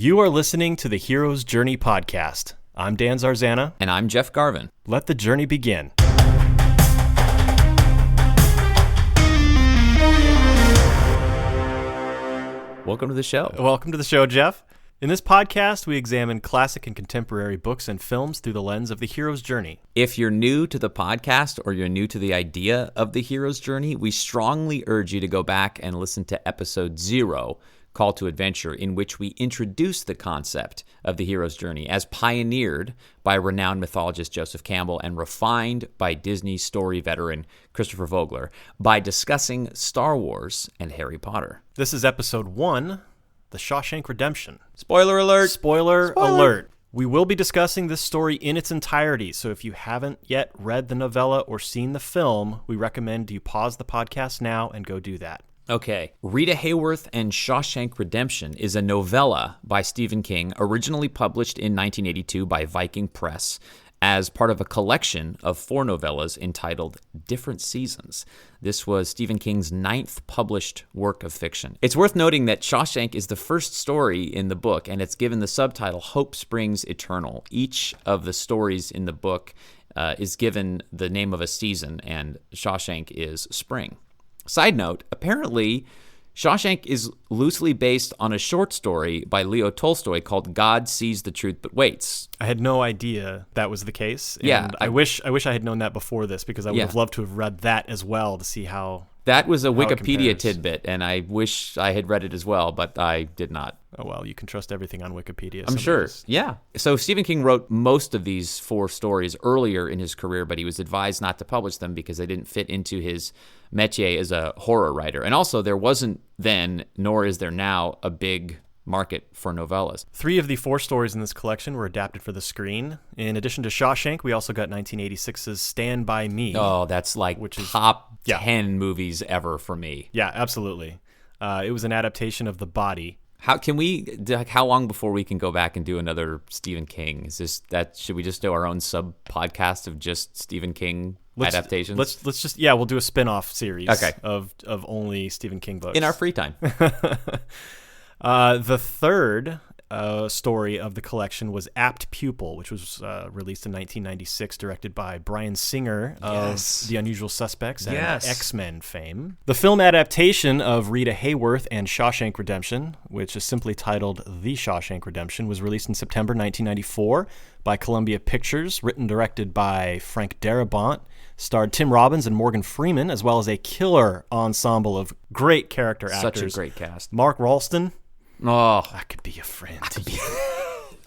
You are listening to the Hero's Journey podcast. I'm Dan Zarzana. And I'm Jeff Garvin. Let the journey begin. Welcome to the show. Welcome to the show, Jeff. In this podcast, we examine classic and contemporary books and films through the lens of the hero's journey. If you're new to the podcast or you're new to the idea of the hero's journey, we strongly urge you to go back and listen to episode 0, Call to Adventure, in which we introduce the concept of the hero's journey as pioneered by renowned mythologist Joseph Campbell and refined by Disney story veteran Christopher Vogler by discussing Star Wars and Harry Potter. This is episode 1, The Shawshank Redemption. Spoiler alert! Spoiler alert! We will be discussing this story in its entirety, so if you haven't yet read the novella or seen the film, we recommend you pause the podcast now and go do that. Okay, Rita Haworth and Shawshank Redemption is a novella by Stephen King, originally published in 1982 by Viking Press as part of a collection of 4 novellas entitled Different Seasons. This was Stephen King's 9th published work of fiction. It's worth noting that Shawshank is the first story in the book, and it's given the subtitle Hope Springs Eternal. Each of the stories in the book is given the name of a season, and Shawshank is spring. Side note, apparently, Shawshank is loosely based on a short story by Leo Tolstoy called God Sees the Truth But Waits. I had no idea that was the case. And Yeah. I wish I had known that before this, because I would have loved to have read that as well to see how... That was a Wikipedia compares. tidbit, and I wish I had read it as well, but I did not. Oh, well, you can trust everything on Wikipedia. I'm sure. Yeah. So Stephen King wrote most of these 4 stories earlier in his career, but he was advised not to publish them because they didn't fit into his métier as a horror writer. And also, there wasn't then, nor is there now, a big market for novellas. 3 of the 4 stories in this collection were adapted for the screen. In addition to Shawshank, we also got 1986's Stand By Me. Oh, that's like top 10 movies ever for me. Yeah, absolutely. It was an adaptation of The Body. How long before we can go back and do another Stephen King? Should we just do our own sub podcast of just Stephen King adaptations? Let's just we'll do a spin-off series of only Stephen King books. In our free time. The third story of the collection was Apt Pupil, which was released in 1996, directed by Bryan Singer of The Unusual Suspects and X-Men fame. The film adaptation of Rita Haworth and Shawshank Redemption, which is simply titled The Shawshank Redemption, was released in September 1994 by Columbia Pictures, written and directed by Frank Darabont, starred Tim Robbins and Morgan Freeman, as well as a killer ensemble of great character actors. Such a great cast. Mark Ralston. Oh, I could be a friend to you.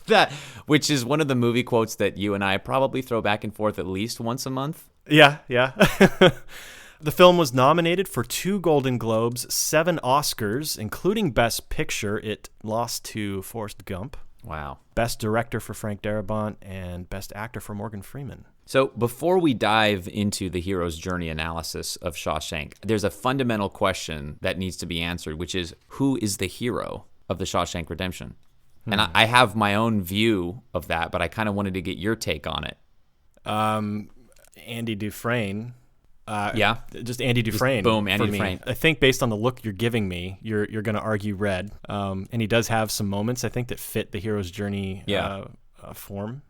That, which is one of the movie quotes that you and I probably throw back and forth at least once a month. Yeah. The film was nominated for 2 Golden Globes, 7 Oscars, including Best Picture. It lost to Forrest Gump. Wow. Best Director for Frank Darabont and Best Actor for Morgan Freeman. So before we dive into the hero's journey analysis of Shawshank, there's a fundamental question that needs to be answered, which is, who is the hero of the Shawshank Redemption? And I have my own view of that, but I kind of wanted to get your take on it. Andy Dufresne. Just Andy Dufresne. Just boom, Andy Dufresne. I think based on the look you're giving me, you're going to argue red. And he does have some moments, I think, that fit the hero's journey form.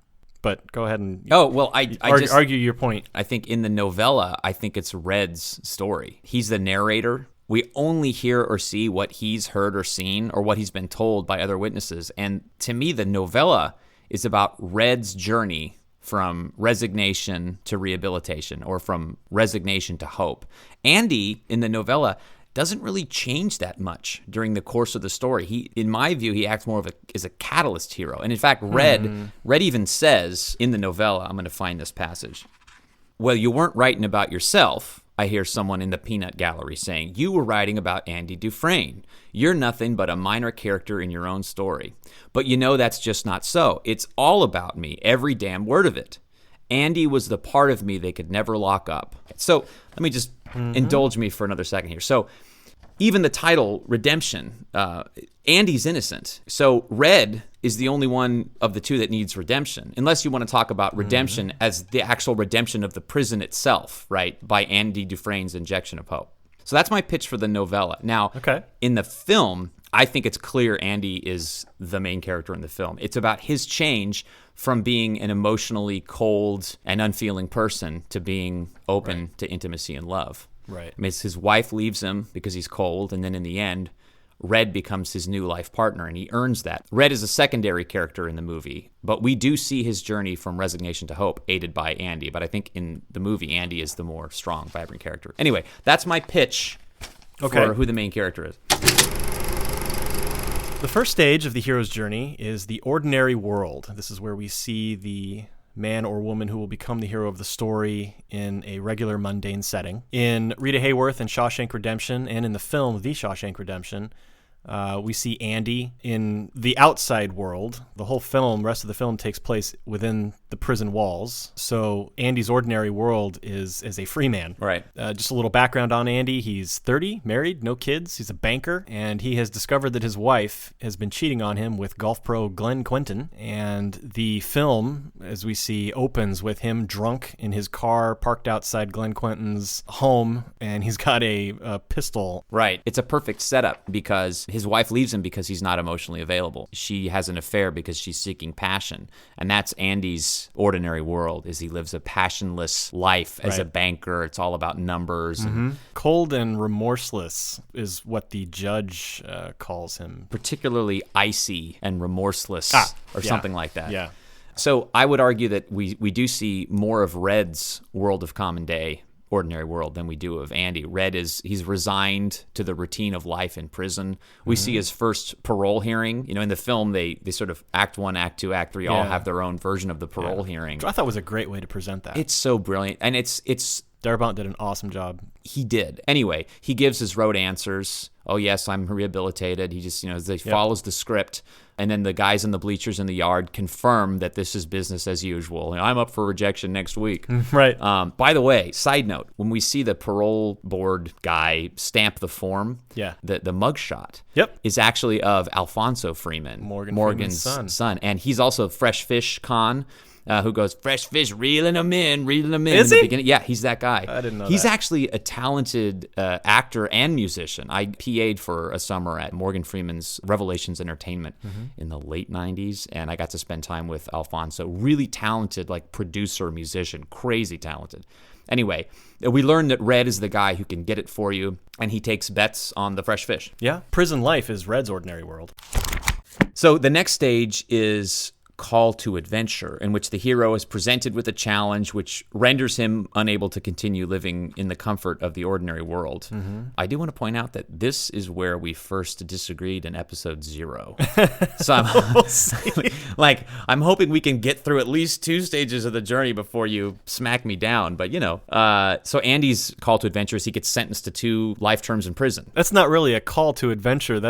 But go ahead and argue your point. I think in the novella, I think it's Red's story. He's the narrator. We only hear or see what he's heard or seen or what he's been told by other witnesses. And to me, the novella is about Red's journey from resignation to rehabilitation, or from resignation to hope. Andy, in the novella, doesn't really change that much during the course of the story. He, in my view, he acts more as a catalyst hero. And in fact, Red even says in the novella, I'm going to find this passage, "Well, you weren't writing about yourself," I hear someone in the peanut gallery saying. "You were writing about Andy Dufresne. You're nothing but a minor character in your own story. But you know that's just not so. It's all about me, every damn word of it. Andy was the part of me they could never lock up." So let me just indulge me for another second here. So even the title, Redemption, Andy's innocent. So Red is the only one of the 2 that needs redemption, unless you want to talk about redemption as the actual redemption of the prison itself, right, by Andy Dufresne's injection of hope. So that's my pitch for the novella. Now, in the film, I think it's clear Andy is the main character in the film. It's about his change from being an emotionally cold and unfeeling person to being open to intimacy and love. Right. I mean, his wife leaves him because he's cold, and then in the end, Red becomes his new life partner, and he earns that. Red is a secondary character in the movie, but we do see his journey from resignation to hope, aided by Andy. But I think in the movie, Andy is the more strong, vibrant character. Anyway, that's my pitch for who the main character is. The first stage of the hero's journey is the ordinary world. This is where we see the man or woman who will become the hero of the story in a regular mundane setting. In Rita Hayworth and Shawshank Redemption, and in the film The Shawshank Redemption, we see Andy in the outside world. The whole rest of the film takes place within the prison walls. So Andy's ordinary world is as a free man. Right. Just a little background on Andy. He's 30, married, no kids. He's a banker, and he has discovered that his wife has been cheating on him with golf pro Glenn Quentin. And the film, as we see, opens with him drunk in his car parked outside Glenn Quentin's home, and he's got a pistol. Right. It's a perfect setup because his wife leaves him because he's not emotionally available. She has an affair because she's seeking passion. And that's Andy's ordinary world, is he lives a passionless life as a banker. It's all about numbers. And cold and remorseless is what the judge calls him. Particularly icy and remorseless something like that. Yeah. So I would argue that we do see more of Red's world of common day, ordinary world, than we do of Andy. Red he's resigned to the routine of life in prison. We see his first parole hearing. In the film, they sort of act 1, act 2, act 3 all have their own version of the parole hearing. Which I thought was a great way to present that. It's so brilliant. And it's Darabont did an awesome job. He did. Anyway, he gives his rote answers. Oh, yes, I'm rehabilitated. He just, follows the script. And then the guys in the bleachers in the yard confirm that this is business as usual. I'm up for rejection next week. Right. By the way, side note, when we see the parole board guy stamp the form, the mugshot is actually of Alfonso Freeman, Morgan's son. And he's also Fresh Fish Con. Who goes, fresh fish, reeling them in Is the he? beginning. Yeah, he's that guy. I didn't know He's that. actually a talented actor and musician. I PA'd for a summer at Morgan Freeman's Revelations Entertainment in the late 90s, and I got to spend time with Alfonso. Really talented, producer, musician, crazy talented. Anyway, we learn that Red is the guy who can get it for you, and he takes bets on the fresh fish. Yeah, prison life is Red's ordinary world. So the next stage is Call to Adventure, in which the hero is presented with a challenge which renders him unable to continue living in the comfort of the ordinary world. I do want to point out that this is where we first disagreed in episode 0. So I'm hoping we can get through at least 2 stages of the journey before you smack me down. But, so Andy's call to adventure is he gets sentenced to 2 life terms in prison. That's not really a call to adventure.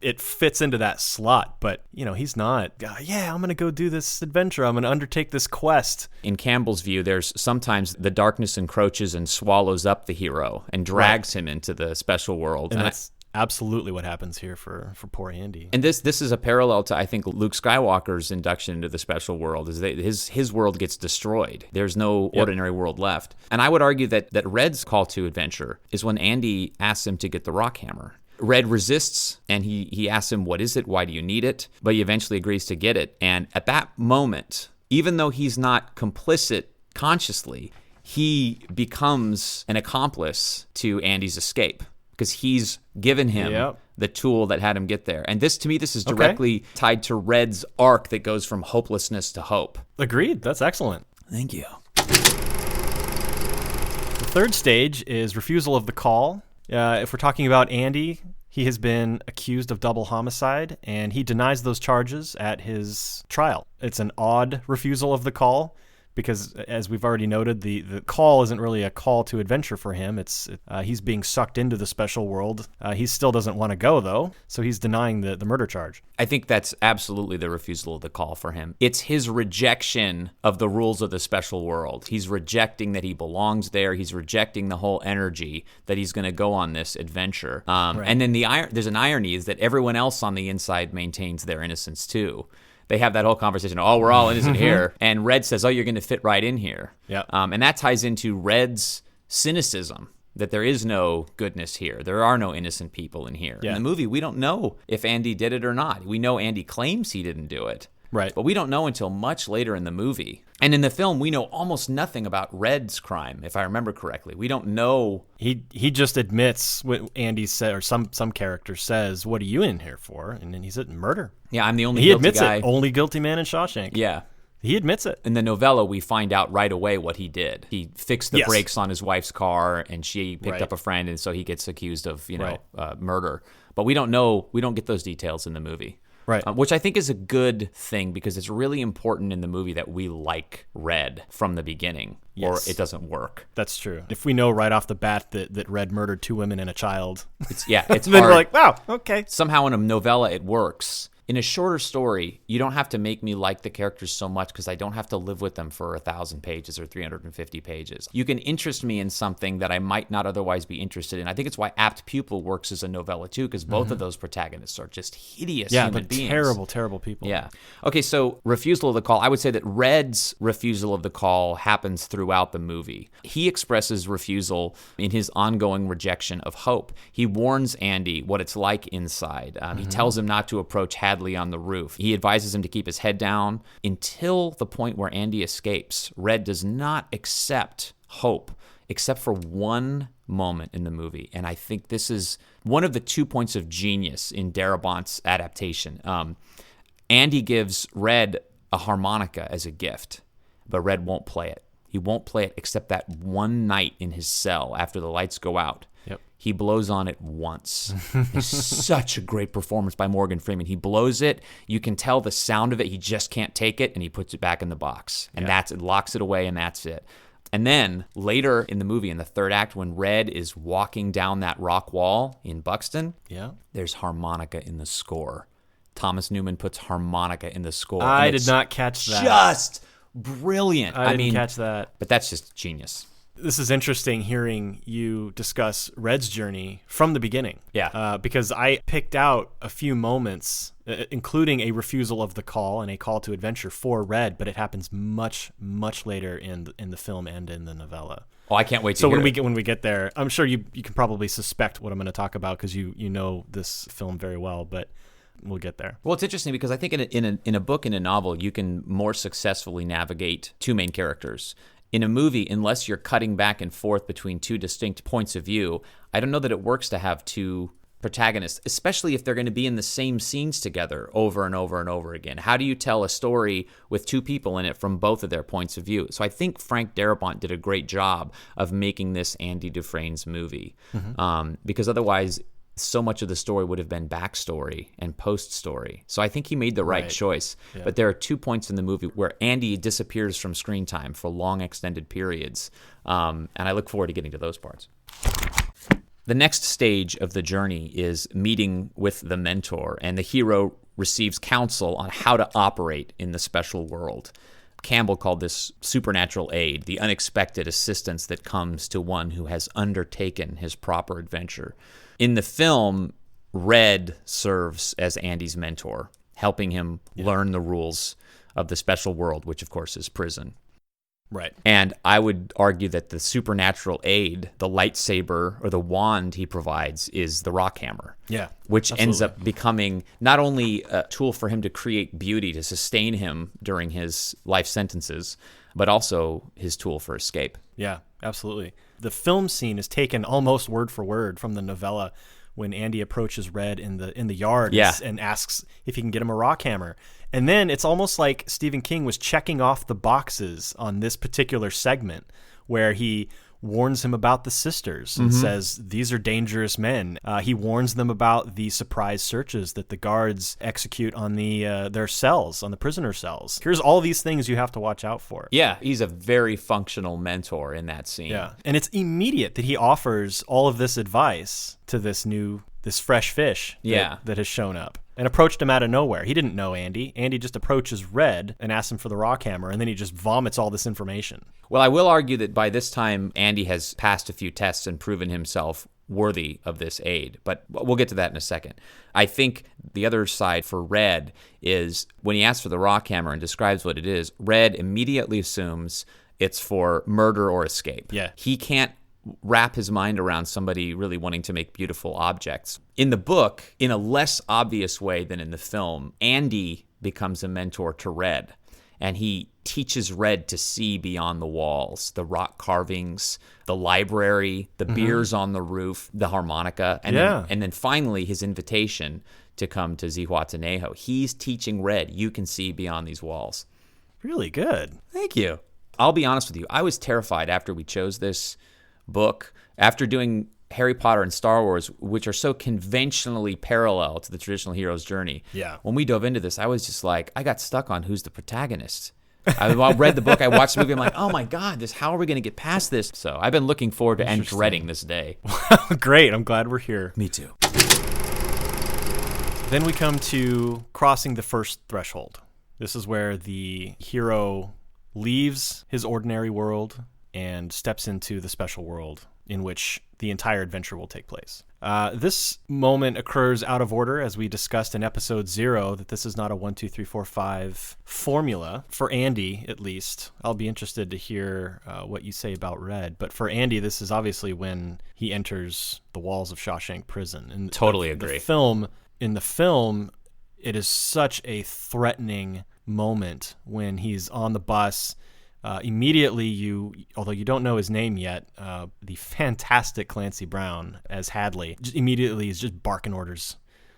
It fits into that slot, but he's not. I'm gonna go do this adventure. I'm gonna undertake this quest. In Campbell's view, there's sometimes the darkness encroaches and swallows up the hero and drags him into the special world. And that's absolutely what happens here for poor Andy. And this is a parallel to, I think, Luke Skywalker's induction into the special world. Is that his world gets destroyed. There's no ordinary world left. And I would argue that Red's call to adventure is when Andy asks him to get the rock hammer. Red resists, and he asks him, what is it? Why do you need it? But he eventually agrees to get it. And at that moment, even though he's not complicit consciously, he becomes an accomplice to Andy's escape because he's given him the tool that had him get there. And this is directly tied to Red's arc that goes from hopelessness to hope. Agreed. That's excellent. Thank you. The third stage is refusal of the call. If we're talking about Andy, he has been accused of double homicide, and he denies those charges at his trial. It's an odd refusal of the call because, as we've already noted, the call isn't really a call to adventure for him. He's being sucked into the special world. He still doesn't want to go, though, so he's denying the murder charge. I think that's absolutely the refusal of the call for him. It's his rejection of the rules of the special world. He's rejecting that he belongs there. He's rejecting the whole energy that he's going to go on this adventure. And then there's an irony is that everyone else on the inside maintains their innocence, too. They have that whole conversation, we're all innocent here. And Red says, you're going to fit right in here. Yeah. And that ties into Red's cynicism that there is no goodness here. There are no innocent people in here. In the movie, we don't know if Andy did it or not. We know Andy claims he didn't do it. Right. But we don't know until much later in the movie. And in the film, we know almost nothing about Red's crime, if I remember correctly. We don't know. He just admits what Andy said, or some character says, "What are you in here for?" And then he said, "Murder." Yeah, I'm the only guilty guy. He admits guy. it. Only guilty man in Shawshank. Yeah. He admits it. In the novella, we find out right away what he did. He fixed the brakes on his wife's car, and she picked up a friend, and so he gets accused of, murder. But we don't know. We don't get those details in the movie. Right. Which I think is a good thing, because it's really important in the movie that we like Red from the beginning, or it doesn't work. That's true. If we know right off the bat that Red murdered 2 women and a child, it's then hard. We're like, wow, okay. Somehow in a novella it works. In a shorter story, you don't have to make me like the characters so much, because I don't have to live with them for 1,000 pages or 350 pages. You can interest me in something that I might not otherwise be interested in. I think it's why Apt Pupil works as a novella too, because both of those protagonists are just hideous human beings. Terrible people. Yeah. Okay, so refusal of the call. I would say that Red's refusal of the call happens throughout the movie. He expresses refusal in his ongoing rejection of hope. He warns Andy what it's like inside. He tells him not to approach Hadley on the roof. He advises him to keep his head down until the point where Andy escapes. Red does not accept hope, except for one moment in the movie. And I think this is one of the 2 points of genius in Darabont's adaptation. Andy gives Red a harmonica as a gift, but Red won't play it. He won't play it except that one night in his cell after the lights go out. Yep. He blows on it once. It's such a great performance by Morgan Freeman. He blows it. You can tell the sound of it. He just can't take it, and he puts it back in the box. And that's it. Locks it away, and that's it. And then later in the movie, in the third act, when Red is walking down that rock wall in Buxton, there's harmonica in the score. Thomas Newman puts harmonica in the score. I did not catch that. Just brilliant. I didn't catch that. But that's just genius. This is interesting hearing you discuss Red's journey from the beginning. Yeah. Because I picked out a few moments, including a refusal of the call and a call to adventure for Red, but it happens much, much later in the film and in the novella. Oh, I can't wait to hear it. So when we get there, I'm sure you can probably suspect what I'm going to talk about, because you know this film very well, but we'll get there. Well, it's interesting because I think in a book, in a novel, you can more successfully navigate two main characters. In a movie, unless you're cutting back and forth between two distinct points of view, I don't know that it works to have two protagonists, especially if they're going to be in the same scenes together over and over and over again. How do you tell a story with two people in it from both of their points of view? So I think Frank Darabont did a great job of making this Andy Dufresne's movie, because otherwise so much of the story would have been backstory and post-story. So I think he made the right choice. Yeah. But there are 2 points in the movie where Andy disappears from screen time for long extended periods. And I look forward to getting to those parts. The next stage of the journey is meeting with the mentor, and the hero receives counsel on how to operate in the special world. Campbell called this supernatural aid, the unexpected assistance that comes to one who has undertaken his proper adventure. In the film, Red serves as Andy's mentor, helping him learn the rules of the special world, which of course is prison. Right. And I would argue that the supernatural aid, the lightsaber or the wand he provides, is the rock hammer. Yeah. Which ends up becoming not only a tool for him to create beauty, to sustain him during his life sentences, but also his tool for escape. Yeah, absolutely. The film scene is taken almost word for word from the novella when Andy approaches Red in the yard and asks if he can get him a rock hammer. And then it's almost like Stephen King was checking off the boxes on this particular segment where he warns him about the sisters and says, these are dangerous men. He warns them about the surprise searches that the guards execute on their cells, on the prisoner cells. Here's all these things you have to watch out for. Yeah, he's a very functional mentor in that scene. Yeah, and it's immediate that he offers all of this advice to this fresh fish that has shown up and approached him out of nowhere. He didn't know Andy. Andy just approaches Red and asks him for the rock hammer, and then he just vomits all this information. Well, I will argue that by this time, Andy has passed a few tests and proven himself worthy of this aid, but we'll get to that in a second. I think the other side for Red is when he asks for the rock hammer and describes what it is, Red immediately assumes it's for murder or escape. Yeah. He can't wrap his mind around somebody really wanting to make beautiful objects. In the book, in a less obvious way than in the film, Andy becomes a mentor to Red, and he teaches Red to see beyond the walls, the rock carvings, the library, the beers on the roof, the harmonica, and then finally his invitation to come to Zihuatanejo. He's teaching Red, you can see beyond these walls. Really good. Thank you. I'll be honest with you. I was terrified after we chose this book, after doing Harry Potter and Star Wars, which are so conventionally parallel to the traditional hero's journey. Yeah. When we dove into this, I was just like, I got stuck on who's the protagonist. I read the book, I watched the movie, I'm like, oh my God, how are we going to get past this? So I've been looking forward to and dreading this day. Great. I'm glad we're here. Me too. Then we come to crossing the first threshold. This is where the hero leaves his ordinary world and steps into the special world in which the entire adventure will take place. This moment occurs out of order, as we discussed in episode 0, that this is not a 1, 2, 3, 4, 5 formula. For Andy, at least. I'll be interested to hear what you say about Red. But for Andy, this is obviously when he enters the walls of Shawshank Prison. And totally agree. In the film, it is such a threatening moment when he's on the bus. Immediately, although you don't know his name yet, the fantastic Clancy Brown as Hadley immediately is just barking orders.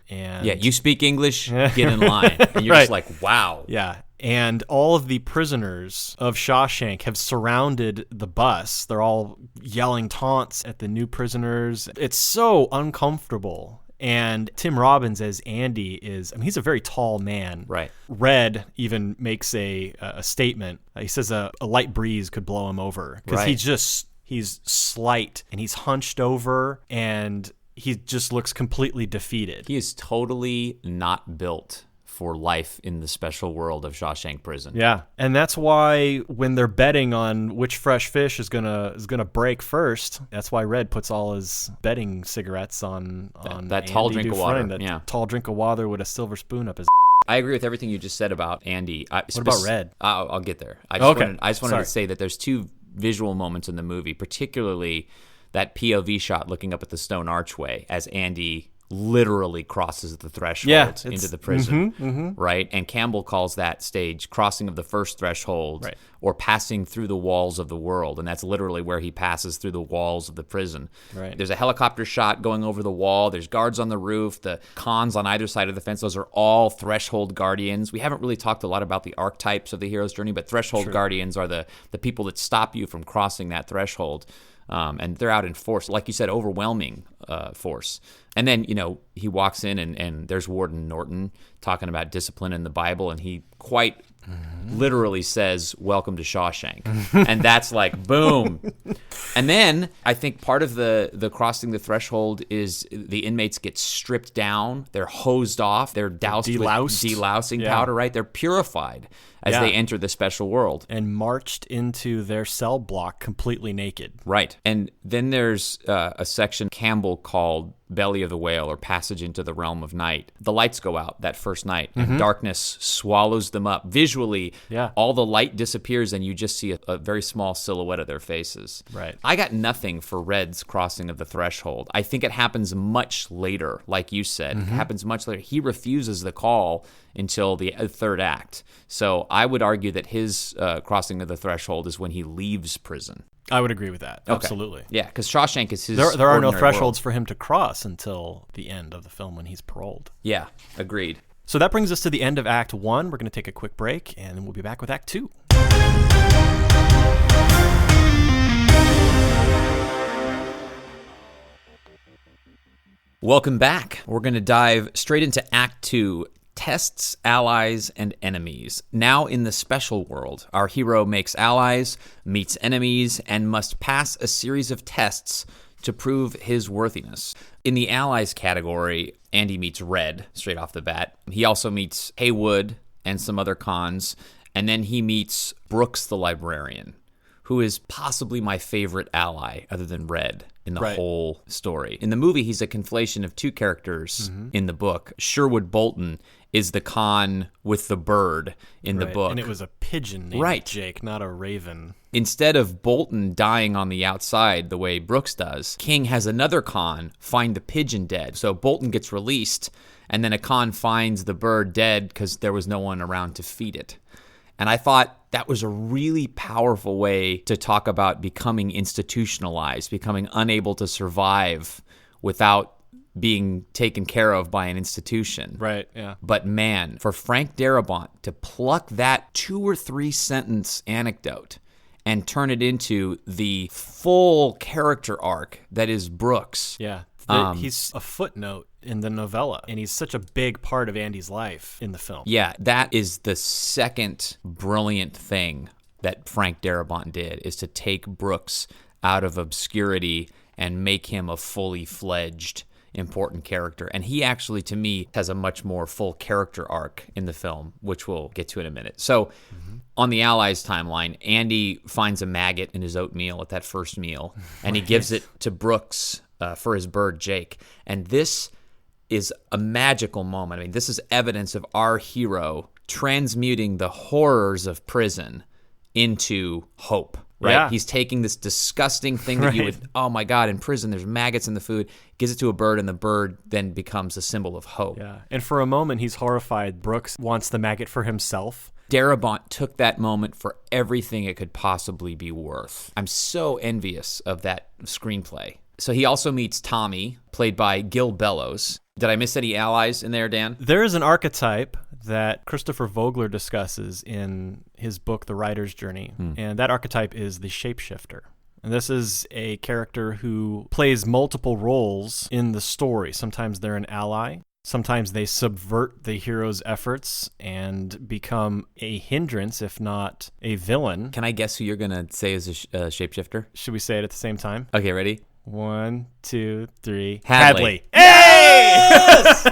And you speak English, get in line. And you're just like, wow. Yeah. And all of the prisoners of Shawshank have surrounded the bus. They're all yelling taunts at the new prisoners. It's so uncomfortable. And Tim Robbins as Andy he's a very tall man. Right. Red even makes a statement. He says a light breeze could blow him over because he's slight and he's hunched over and he just looks completely defeated. He is totally not built for life in the special world of Shawshank Prison. Yeah, and that's why when they're betting on which fresh fish is gonna break first, that's why Red puts all his betting cigarettes on that tall drink of water. That tall drink of water with a silver spoon up his. I agree with everything you just said about Andy. What about Red? I'll get there. I just wanted to say that there's two visual moments in the movie, particularly that POV shot looking up at the stone archway as Andy literally crosses the threshold into the prison, right? And Campbell calls that stage crossing of the first threshold, or passing through the walls of the world, and that's literally where he passes through the walls of the prison. Right. There's a helicopter shot going over the wall. There's guards on the roof. The cons on either side of the fence. Those are all threshold guardians. We haven't really talked a lot about the archetypes of the hero's journey, but threshold guardians are the people that stop you from crossing that threshold. And they're out in force, like you said, overwhelming force. And then, he walks in and there's Warden Norton talking about discipline in the Bible, and he quite literally says, "Welcome to Shawshank." And that's like, boom. And then I think part of the crossing the threshold is the inmates get stripped down. They're hosed off. They're doused with delousing powder, right? They're purified as they enter the special world. And marched into their cell block completely naked. Right. And then there's a section Campbell called Belly of the Whale, or Passage into the Realm of Night. The lights go out that first night, and darkness swallows them up. Visually, all the light disappears, and you just see a very small silhouette of their faces. Right. I got nothing for Red's crossing of the threshold. I think it happens much later, like you said. It happens much later. He refuses the call until the third act. So I would argue that his crossing of the threshold is when he leaves prison. I would agree with that. Okay. Absolutely. Yeah, because Shawshank is his. There are no thresholds for him to cross until the end of the film when he's paroled. Yeah, agreed. So that brings us to the end of Act 1. We're going to take a quick break, and then we'll be back with Act 2. Welcome back. We're going to dive straight into Act 2. Tests, allies, and enemies. Now in the special world, our hero makes allies, meets enemies, and must pass a series of tests to prove his worthiness. In the allies category, Andy meets Red straight off the bat. He also meets Haywood and some other cons, and then he meets Brooks the librarian, who is possibly my favorite ally other than Red in the whole story. In the movie, he's a conflation of two characters in the book. Sherwood Bolton is the con with the bird in the book. And it was a pigeon named Jake, not a raven. Instead of Bolton dying on the outside the way Brooks does, King has another con find the pigeon dead. So Bolton gets released, and then a con finds the bird dead because there was no one around to feed it. And I thought that was a really powerful way to talk about becoming institutionalized, becoming unable to survive without being taken care of by an institution. Right, yeah. But man, for Frank Darabont to pluck that 2 or 3 sentence anecdote and turn it into the full character arc that is Brooks. Yeah. He's a footnote in the novella, and he's such a big part of Andy's life in the film. Yeah, that is the second brilliant thing that Frank Darabont did, is to take Brooks out of obscurity and make him a fully fledged important character. And he actually, to me, has a much more full character arc in the film, which we'll get to in a minute. So on the Allies timeline, Andy finds a maggot in his oatmeal at that first meal, and he gives it to Brooks for his bird, Jake. And this is a magical moment. I mean, this is evidence of our hero transmuting the horrors of prison into hope. Right? Yeah. He's taking this disgusting thing that you would, oh my God, in prison there's maggots in the food, gives it to a bird, and the bird then becomes a symbol of hope. Yeah. And for a moment he's horrified. Brooks wants the maggot for himself. Darabont took that moment for everything it could possibly be worth. I'm so envious of that screenplay. So he also meets Tommy, played by Gil Bellows. Did I miss any allies in there, Dan? There is an archetype that Christopher Vogler discusses in his book, The Writer's Journey, and that archetype is the shapeshifter. And this is a character who plays multiple roles in the story. Sometimes they're an ally. Sometimes they subvert the hero's efforts and become a hindrance, if not a villain. Can I guess who you're going to say is a shapeshifter? Should we say it at the same time? Okay, ready? 1, 2, 3. Hadley. Hey! Yes!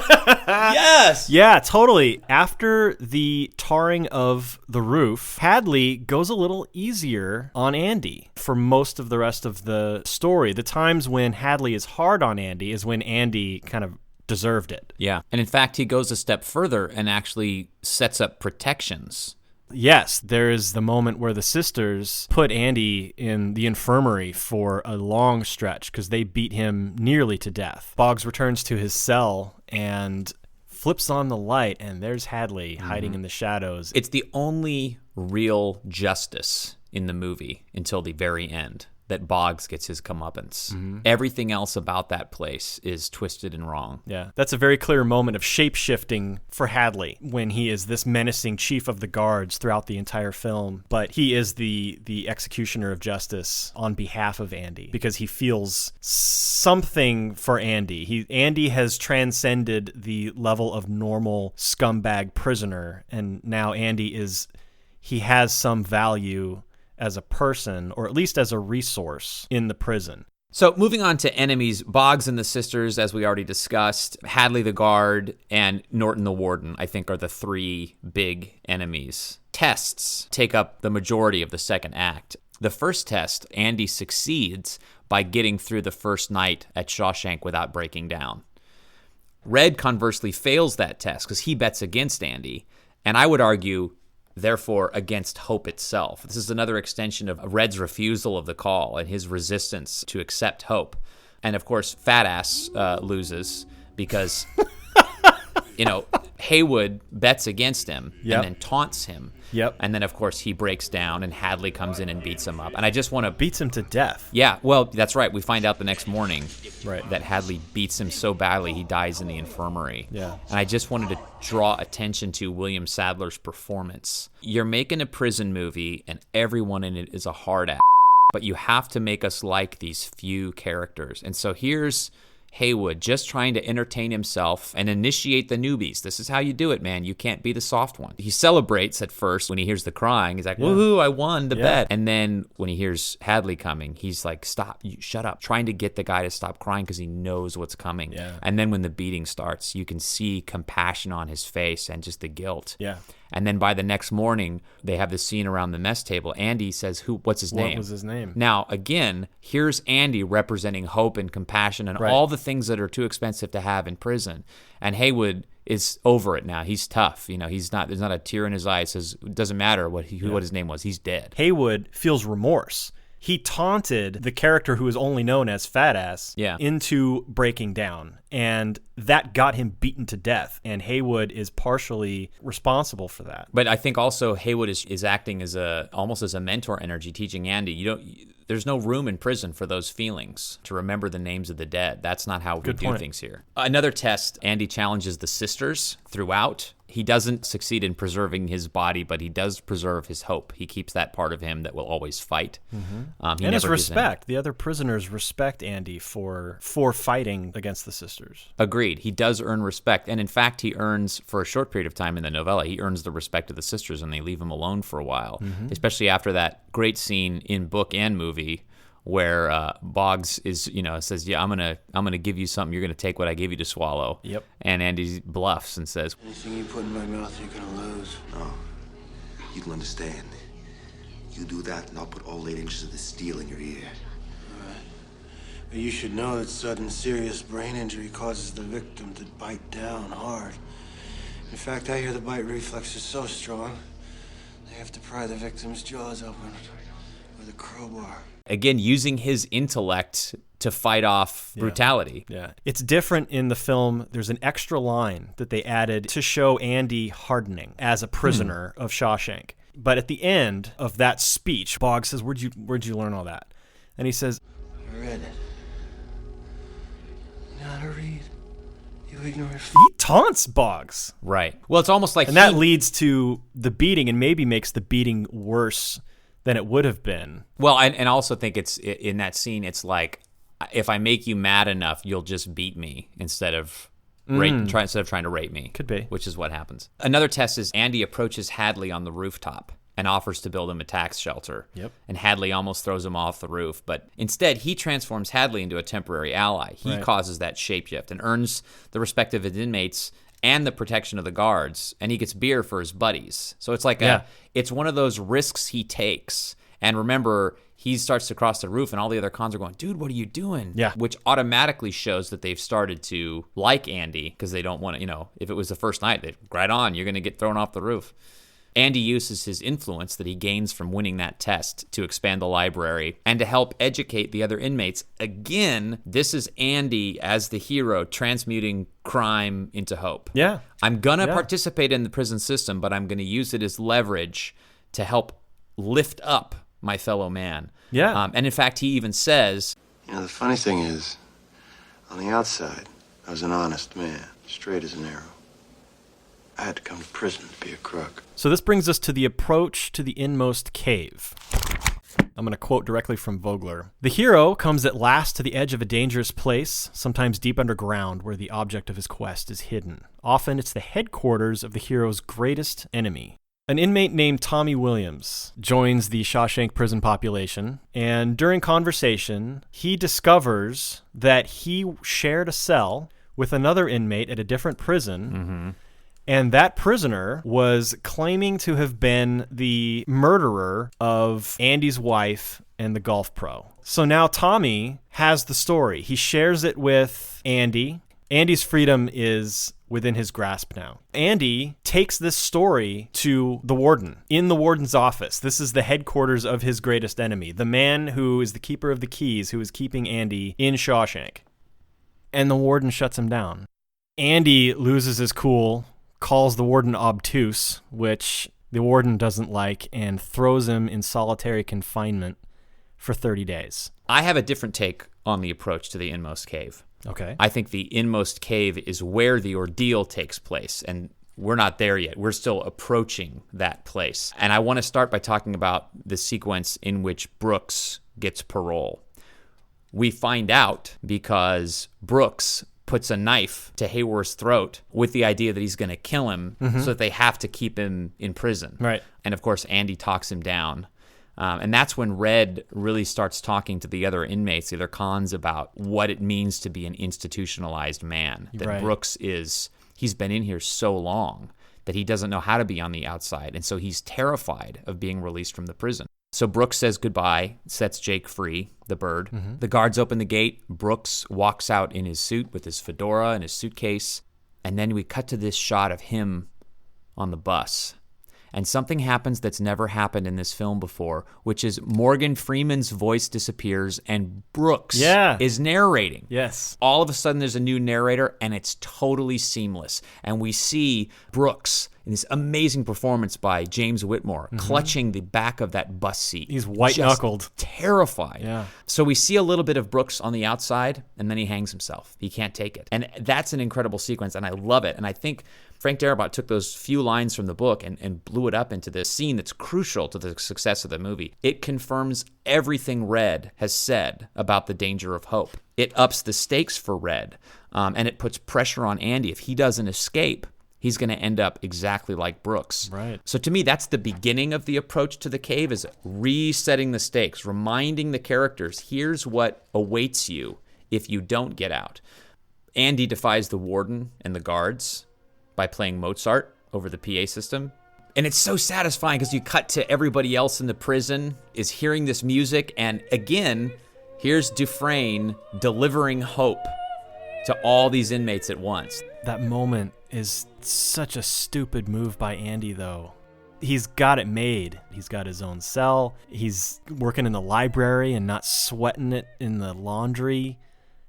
Yes! Yeah, totally. After the tarring of the roof, Hadley goes a little easier on Andy for most of the rest of the story. The times when Hadley is hard on Andy is when Andy kind of deserved it. Yeah. And in fact, he goes a step further and actually sets up protections. Yes, there is the moment where the sisters put Andy in the infirmary for a long stretch because they beat him nearly to death. Boggs returns to his cell and flips on the light, and there's Hadley hiding in the shadows. It's the only real justice in the movie until the very end, that Boggs gets his comeuppance. Everything else about that place is twisted and wrong. Yeah, that's a very clear moment of shape-shifting for Hadley when he is this menacing chief of the guards throughout the entire film. But he is the executioner of justice on behalf of Andy because he feels something for Andy. Andy has transcended the level of normal scumbag prisoner, and now Andy he has some value as a person, or at least as a resource in the prison. So moving on to enemies, Boggs and the sisters, as we already discussed, Hadley the guard, and Norton the warden, I think are the 3 big enemies. Tests take up the majority of the second act. The first test, Andy succeeds by getting through the first night at Shawshank without breaking down. Red conversely fails that test because he bets against Andy, and I would argue therefore against hope itself. This is another extension of Red's refusal of the call and his resistance to accept hope. And of course, Fat Ass loses because, Haywood bets against him and then taunts him. Yep. And then, of course, he breaks down and Hadley comes in and beats him up. And I just want to... Beats him to death. Yeah, well, that's right. We find out the next morning that Hadley beats him so badly he dies in the infirmary. Yeah. And I just wanted to draw attention to William Sadler's performance. You're making a prison movie and everyone in it is a hard ass, but you have to make us like these few characters. And so here's Haywood just trying to entertain himself and initiate the newbies. This is how you do it, man. You can't be the soft one. He celebrates at first when he hears the crying. He's like, woohoo, I won the bet. And then when he hears Hadley coming, he's like, stop, shut up. Trying to get the guy to stop crying because he knows what's coming. Yeah. And then when the beating starts, you can see compassion on his face and just the guilt. Yeah. And then by the next morning, they have this scene around the mess table. Andy says, what's his name? What was his name? Now, again, here's Andy representing hope and compassion and all the things that are too expensive to have in prison. And Haywood is over it now. He's tough. There's not a tear in his eye. It says, it doesn't matter what his name was. He's dead. Haywood feels remorse. He taunted the character who is only known as Fat Ass into breaking down, and that got him beaten to death, and Haywood is partially responsible for that. But I think also Haywood is acting as almost as a mentor energy, teaching Andy, there's no room in prison for those feelings, to remember the names of the dead. That's not how we do things here. Another test, Andy challenges the sisters throughout. He doesn't succeed in preserving his body, but he does preserve his hope. He keeps that part of him that will always fight. And his respect. The other prisoners respect Andy for fighting against the sisters. Agreed. He does earn respect. And in fact, he earns, for a short period of time in the novella, he earns the respect of the sisters, and they leave him alone for a while, especially after that great scene in book and movie where Boggs says, I'm gonna give you something. You're gonna take what I gave you to swallow. Yep. And Andy bluffs and says, anything you put in my mouth, you're gonna lose. No, you don't understand. You do that, and I'll put all 8 inches of the steel in your ear. All right. But you should know that sudden, serious brain injury causes the victim to bite down hard. In fact, I hear the bite reflex is so strong, they have to pry the victim's jaws open with a crowbar. Again, using his intellect to fight off brutality. Yeah. It's different in the film. There's an extra line that they added to show Andy hardening as a prisoner of Shawshank. But at the end of that speech, Boggs says, where'd you learn all that? And he says, I read it. You know how to read? You ignorant he taunts Boggs. Right. Well, it's almost like that leads to the beating, and maybe makes the beating worse than it would have been. Well, and I also think it's in that scene, it's like, if I make you mad enough, you'll just beat me instead of trying to rape me. Could be. Which is what happens. Another test is Andy approaches Hadley on the rooftop and offers to build him a tax shelter. Yep. And Hadley almost throws him off the roof. But instead, he transforms Hadley into a temporary ally. He causes that shapeshift and earns the respect of his inmates and the protection of the guards, and he gets beer for his buddies. So it's like it's one of those risks he takes. And remember, he starts to cross the roof, and all the other cons are going, dude, what are you doing? Yeah. Which automatically shows that they've started to like Andy, because they don't want to, if it was the first night, they'd, right on, you're going to get thrown off the roof. Andy uses his influence that he gains from winning that test to expand the library and to help educate the other inmates. Again, this is Andy as the hero transmuting crime into hope. Yeah. I'm going to participate in the prison system, but I'm going to use it as leverage to help lift up my fellow man. Yeah. And in fact, he even says, the funny thing is, on the outside, I was an honest man, straight as an arrow. I had to come to prison to be a crook. So this brings us to the approach to the inmost cave. I'm going to quote directly from Vogler. The hero comes at last to the edge of a dangerous place, sometimes deep underground, where the object of his quest is hidden. Often it's the headquarters of the hero's greatest enemy. An inmate named Tommy Williams joins the Shawshank prison population, and during conversation, he discovers that he shared a cell with another inmate at a different prison, and that prisoner was claiming to have been the murderer of Andy's wife and the golf pro. So now Tommy has the story. He shares it with Andy. Andy's freedom is within his grasp now. Andy takes this story to the warden in the warden's office. This is the headquarters of his greatest enemy, the man who is the keeper of the keys, who is keeping Andy in Shawshank. And the warden shuts him down. Andy loses his cool, calls the warden obtuse, which the warden doesn't like, and throws him in solitary confinement for 30 days. I have a different take on the approach to the inmost cave. Okay. I think the inmost cave is where the ordeal takes place, and we're not there yet. We're still approaching that place. And I want to start by talking about the sequence in which Brooks gets parole. We find out because Brooks puts a knife to Haworth's throat with the idea that he's going to kill him, so that they have to keep him in prison. Right. And of course, Andy talks him down. And that's when Red really starts talking to the other inmates, the other cons, about what it means to be an institutionalized man. That Right. Brooks he's been in here so long that he doesn't know how to be on the outside. And so he's terrified of being released from the prison. So Brooks says goodbye, sets Jake free, the bird. Mm-hmm. The guards open the gate. Brooks walks out in his suit with his fedora and his suitcase. And then we cut to this shot of him on the bus. And something happens that's never happened in this film before, which is Morgan Freeman's voice disappears and Brooks is narrating. Yes. All of a sudden there's a new narrator and it's totally seamless. And we see Brooks in this amazing performance by James Whitmore clutching the back of that bus seat. He's white-knuckled. Terrified. Yeah. So we see a little bit of Brooks on the outside and then he hangs himself. He can't take it. And that's an incredible sequence and I love it. And I think Frank Darabont took those few lines from the book and blew it up into this scene that's crucial to the success of the movie. It confirms everything Red has said about the danger of hope. It ups the stakes for Red, and it puts pressure on Andy. If he doesn't escape, he's going to end up exactly like Brooks. Right. So to me, that's the beginning of the approach to the cave, is resetting the stakes, reminding the characters, here's what awaits you if you don't get out. Andy defies the warden and the guards by playing Mozart over the PA system. And it's so satisfying because you cut to everybody else in the prison is hearing this music. And again, here's Dufresne delivering hope to all these inmates at once. That moment is such a stupid move by Andy, though. He's got it made. He's got his own cell. He's working in the library and not sweating it in the laundry.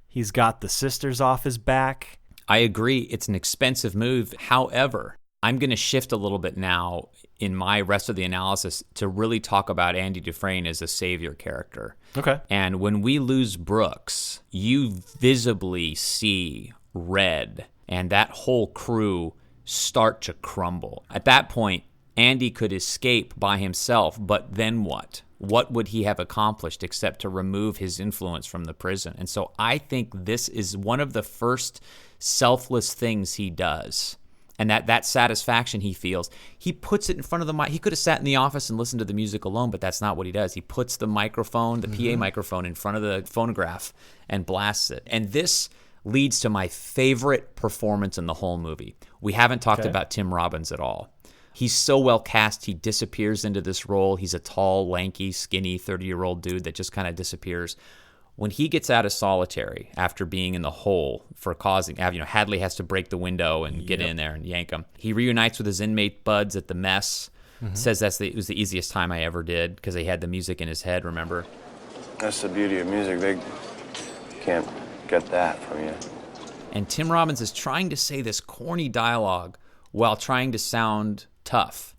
He's got the sisters off his back. I agree. It's an expensive move. However, I'm going to shift a little bit now in my rest of the analysis to really talk about Andy Dufresne as a savior character. Okay. And when we lose Brooks, you visibly see Red and that whole crew start to crumble. At that point, Andy could escape by himself, but then what? What would he have accomplished except to remove his influence from the prison? And so I think this is one of the first selfless things he does. And that satisfaction he feels, he puts it in front of the mic. He could have sat in the office and listened to the music alone, but that's not what he does. He puts the microphone, the PA microphone, in front of the phonograph and blasts it. And this leads to my favorite performance in the whole movie. We haven't talked about Tim Robbins at all. He's so well cast, he disappears into this role. He's a tall, lanky, skinny 30-year-old dude that just kind of disappears. When he gets out of solitary after being in the hole for causing, Hadley has to break the window and get in there and yank him. He reunites with his inmate buds at the mess. Says it was the easiest time I ever did because he had the music in his head, remember? That's the beauty of music. They can't get that from you. And Tim Robbins is trying to say this corny dialogue while trying to sound tough.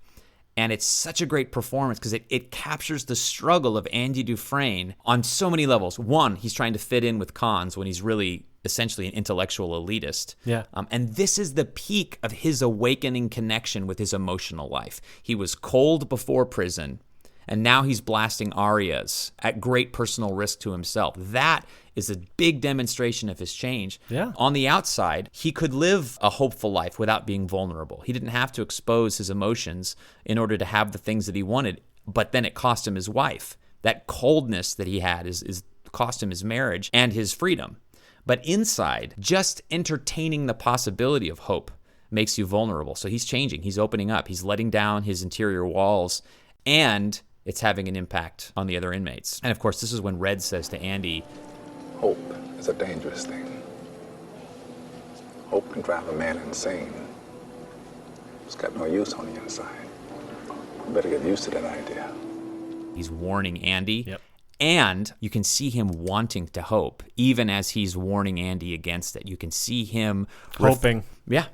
And it's such a great performance because it captures the struggle of Andy Dufresne on so many levels. One, he's trying to fit in with cons when he's really essentially an intellectual elitist. Yeah. And this is the peak of his awakening connection with his emotional life. He was cold before prison, and now he's blasting arias at great personal risk to himself. That is a big demonstration of his change. Yeah. On the outside, he could live a hopeful life without being vulnerable. He didn't have to expose his emotions in order to have the things that he wanted, but then it cost him his wife. That coldness that he had is cost him his marriage and his freedom. But inside, just entertaining the possibility of hope makes you vulnerable. So he's changing. He's opening up. He's letting down his interior walls, and it's having an impact on the other inmates. And of course, this is when Red says to Andy, hope is a dangerous thing. Hope can drive a man insane. It's got no use on the inside. You better get used to that idea. He's warning Andy. Yep. And you can see him wanting to hope, even as he's warning Andy against it. You can see him hoping.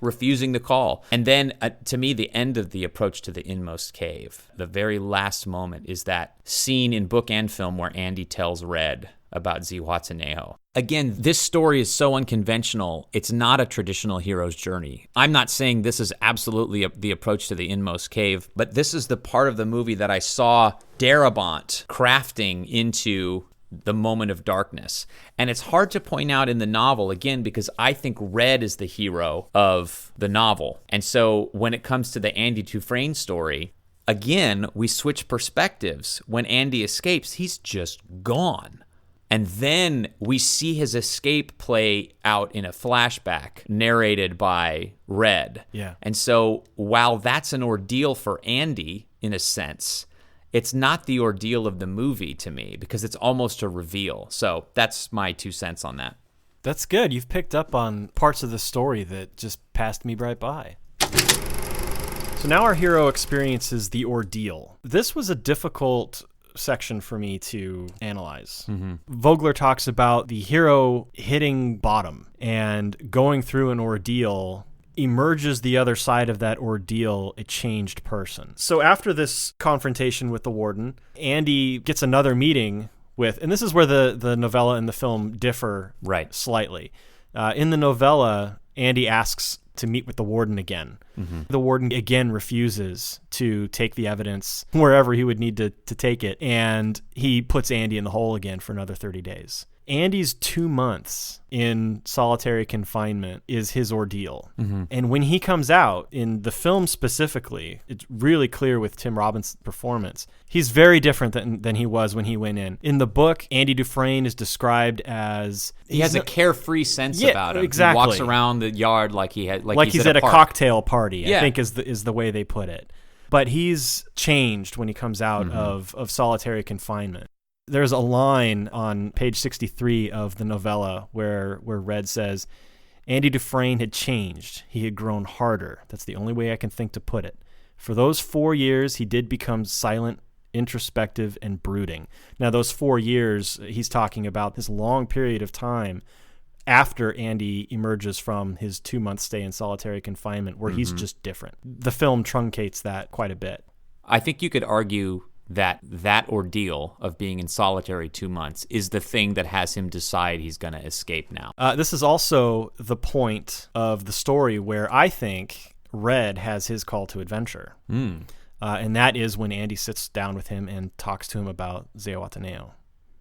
Refusing the call. And then, to me, the end of the approach to the inmost cave, the very last moment, is that scene in book and film where Andy tells Red about Zihuatanejo. Again, this story is so unconventional. It's not a traditional hero's journey. I'm not saying this is absolutely the approach to the inmost cave, but this is the part of the movie that I saw Darabont crafting into the moment of darkness. And it's hard to point out in the novel, again, because I think Red is the hero of the novel. And so when it comes to the Andy Dufresne story, again, we switch perspectives. When Andy escapes, he's just gone. And then we see his escape play out in a flashback narrated by Red. Yeah. And so while that's an ordeal for Andy, in a sense, it's not the ordeal of the movie to me because it's almost a reveal. So that's my 2 cents on that. That's good. You've picked up on parts of the story that just passed me right by. So now our hero experiences the ordeal. This was a difficult section for me to analyze. Vogler talks about the hero hitting bottom and going through an ordeal, emerges the other side of that ordeal a changed person. So after this confrontation with the warden, Andy gets another meeting with, and this is where the novella and the film differ slightly. In the novella, Andy asks to meet with the warden again. The warden again refuses to take the evidence wherever he would need to take it, and he puts Andy in the hole again for another 30 days. Andy's 2 months in solitary confinement is his ordeal. And when he comes out, in the film specifically, it's really clear with Tim Robbins' performance, he's very different than he was when he went in. In the book, Andy Dufresne is described as... He has a carefree sense about him. Exactly. He walks around the yard like he's at a park. cocktail party, I think is the way they put it. But he's changed when he comes out of solitary confinement. There's a line on page 63 of the novella where Red says, Andy Dufresne had changed. He had grown harder. That's the only way I can think to put it. For those 4 years, he did become silent, introspective, and brooding. Now, those 4 years, he's talking about this long period of time after Andy emerges from his 2-month stay in solitary confinement where he's just different. The film truncates that quite a bit. I think you could argue that ordeal of being in solitary 2 months is the thing that has him decide he's going to escape now. This is also the point of the story where I think Red has his call to adventure. And that is when Andy sits down with him and talks to him about Zihuatanejo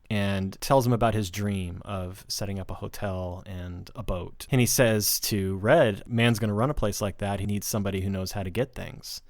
and tells him about his dream of setting up a hotel and a boat. And he says to Red, man's going to run a place like that. He needs somebody who knows how to get things,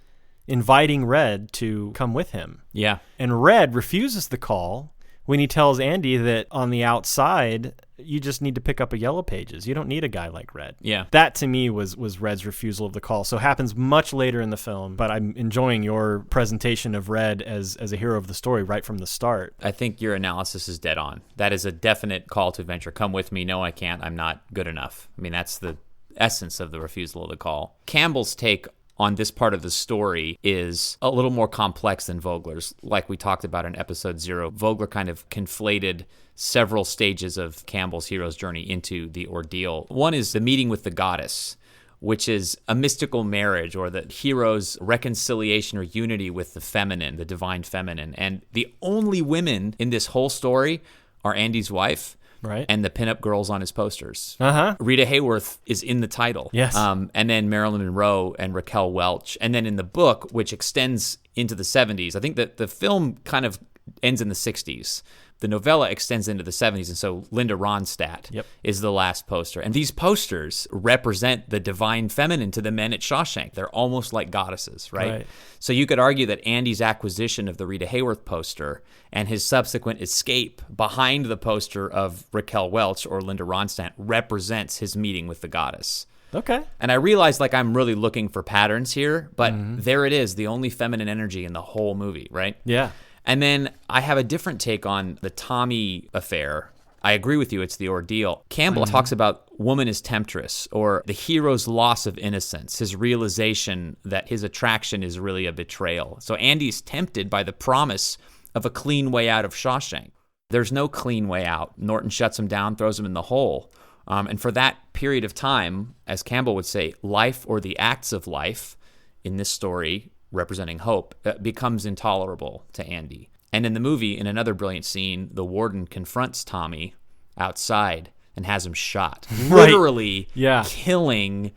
inviting Red to come with him. Yeah. And Red refuses the call when he tells Andy that on the outside, you just need to pick up a Yellow Pages. You don't need a guy like Red. Yeah. That to me was Red's refusal of the call. So it happens much later in the film, but I'm enjoying your presentation of Red as a hero of the story right from the start. I think your analysis is dead on. That is a definite call to adventure. Come with me. No, I can't. I'm not good enough. I mean, that's the essence of the refusal of the call. Campbell's take on this part of the story is a little more complex than Vogler's. Like we talked about in episode 0, Vogler kind of conflated several stages of Campbell's hero's journey into the ordeal. One is the meeting with the goddess, which is a mystical marriage or the hero's reconciliation or unity with the feminine, the divine feminine. And the only women in this whole story are Andy's wife, right, and the pinup girls on his posters. Rita Haworth is in the title. Yes. And then Marilyn Monroe and Raquel Welch. And then in the book, which extends into the 70s, I think that the film kind of ends in the 60s. The novella extends into the 70s, and so Linda Ronstadt is the last poster. And these posters represent the divine feminine to the men at Shawshank. They're almost like goddesses, right? So you could argue that Andy's acquisition of the Rita Haworth poster and his subsequent escape behind the poster of Raquel Welch or Linda Ronstadt represents his meeting with the goddess. Okay. And I realize like I'm really looking for patterns here, but there it is, the only feminine energy in the whole movie, right? Yeah. And then I have a different take on the Tommy affair. I agree with you, it's the ordeal. Campbell talks about woman as temptress, or the hero's loss of innocence, his realization that his attraction is really a betrayal. So Andy's tempted by the promise of a clean way out of Shawshank. There's no clean way out. Norton shuts him down, throws him in the hole. And for that period of time, as Campbell would say, life or the acts of life in this story representing hope, becomes intolerable to Andy. And in the movie, in another brilliant scene, the warden confronts Tommy outside and has him shot. Literally killing